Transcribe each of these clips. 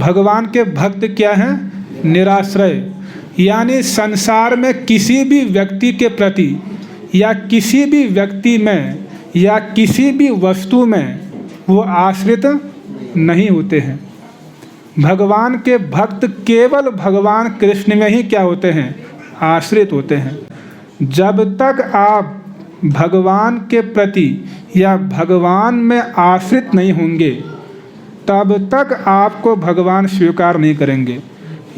भगवान के भक्त क्या हैं? निराश्रय। यानी संसार में किसी भी व्यक्ति के प्रति या किसी भी व्यक्ति में या किसी भी वस्तु में वो आश्रित नहीं होते हैं। भगवान के भक्त केवल भगवान कृष्ण में ही क्या होते हैं? आश्रित होते हैं। जब तक आप भगवान के प्रति या भगवान में आश्रित नहीं होंगे तब तक आपको भगवान स्वीकार नहीं करेंगे।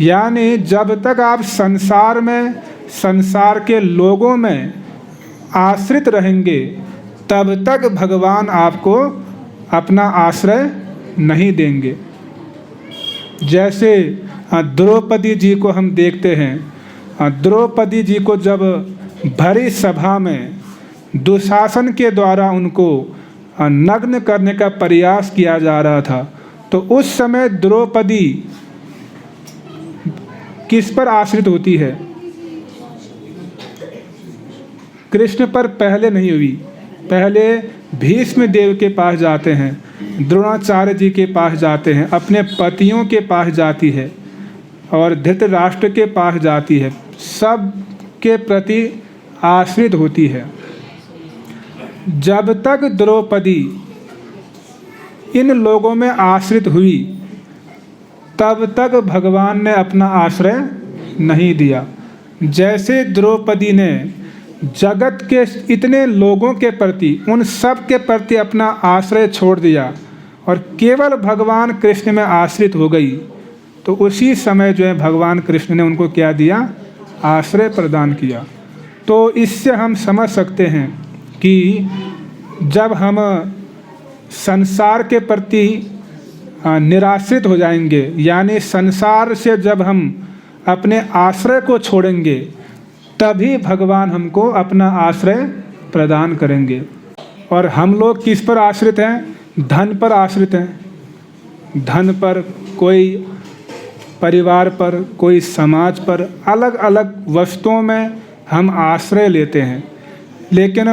यानी जब तक आप संसार में, संसार के लोगों में आश्रित रहेंगे तब तक भगवान आपको अपना आश्रय नहीं देंगे। जैसे द्रौपदी जी को हम देखते हैं। द्रौपदी जी को जब भरी सभा में दुशासन के द्वारा उनको नग्न करने का प्रयास किया जा रहा था, तो उस समय द्रौपदी किस पर आश्रित होती है? कृष्ण पर पहले नहीं हुई। पहले भीष्म देव के पास जाते हैं, द्रोणाचार्य जी के पास जाते हैं, अपने पतियों के पास जाती है और धृतराष्ट्र के पास जाती है। सब के प्रति आश्रित होती है। जब तक द्रौपदी इन लोगों में आश्रित हुई तब तक भगवान ने अपना आश्रय नहीं दिया। जैसे द्रौपदी ने जगत के इतने लोगों के प्रति, उन सब के प्रति अपना आश्रय छोड़ दिया और केवल भगवान कृष्ण में आश्रित हो गई, तो उसी समय जो है भगवान कृष्ण ने उनको क्या दिया? आश्रय प्रदान किया। तो इससे हम समझ सकते हैं कि जब हम संसार के प्रति निराश्रित हो जाएंगे, यानी संसार से जब हम अपने आश्रय को छोड़ेंगे, तभी भगवान हमको अपना आश्रय प्रदान करेंगे। और हम लोग किस पर आश्रित हैं? धन पर आश्रित हैं। धन पर, कोई परिवार पर, कोई समाज पर, अलग अलग वस्तुओं में हम आश्रय लेते हैं। लेकिन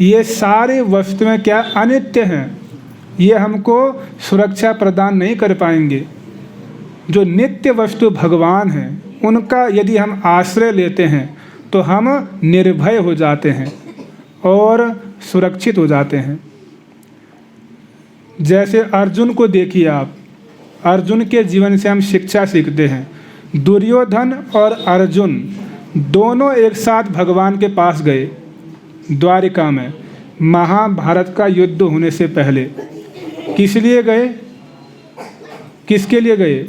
ये सारी वस्तुएं क्या? अनित्य हैं। ये हमको सुरक्षा प्रदान नहीं कर पाएंगे। जो नित्य वस्तु भगवान हैं, उनका यदि हम आश्रय लेते हैं तो हम निर्भय हो जाते हैं और सुरक्षित हो जाते हैं। जैसे अर्जुन को देखिए आप। अर्जुन के जीवन से हम शिक्षा सीखते हैं। दुर्योधन और अर्जुन दोनों एक साथ भगवान के पास गए द्वारिका में, महाभारत का युद्ध होने से पहले। किस लिए गए? किसके लिए गए?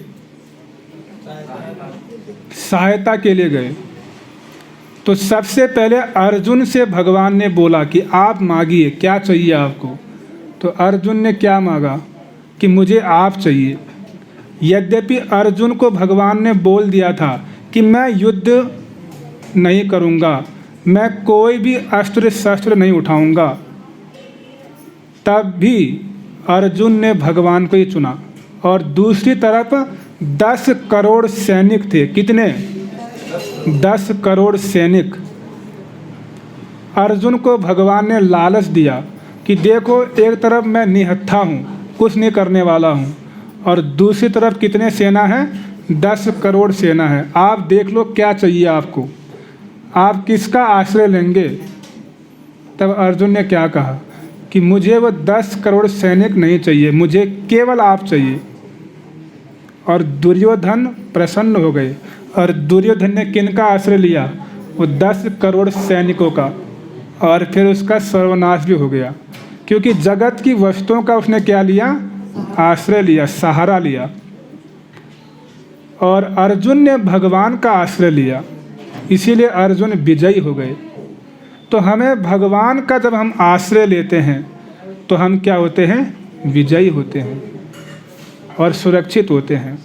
सहायता के लिए गए। तो सबसे पहले अर्जुन से भगवान ने बोला कि आप मांगिए, क्या चाहिए आपको? तो अर्जुन ने क्या मांगा? कि मुझे आप चाहिए। यद्यपि अर्जुन को भगवान ने बोल दिया था कि मैं युद्ध नहीं करूँगा, मैं कोई भी अस्त्र शस्त्र नहीं उठाऊँगा, तब भी अर्जुन ने भगवान को ही चुना। और दूसरी तरफ 10 करोड़ सैनिक थे। कितने? 10 करोड़ सैनिक। अर्जुन को भगवान ने लालच दिया कि देखो, एक तरफ मैं निहत्था हूँ, कुछ नहीं करने वाला हूँ, और दूसरी तरफ कितने सेना है? 10 करोड़ सेना है। आप देख लो क्या चाहिए आपको, आप किसका आश्रय लेंगे? तब अर्जुन ने क्या कहा कि मुझे वो 10 करोड़ सैनिक नहीं चाहिए, मुझे केवल आप चाहिए। और दुर्योधन प्रसन्न हो गए। और दुर्योधन ने किनका आश्रय लिया? वो 10 करोड़ सैनिकों का। और फिर उसका सर्वनाश भी हो गया, क्योंकि जगत की वस्तुओं का उसने क्या लिया? आश्रय लिया, सहारा लिया। और अर्जुन ने भगवान का आश्रय लिया, इसीलिए अर्जुन विजयी हो गए। तो हमें भगवान का जब हम आश्रय लेते हैं तो हम क्या होते हैं? विजयी होते हैं और सुरक्षित होते हैं।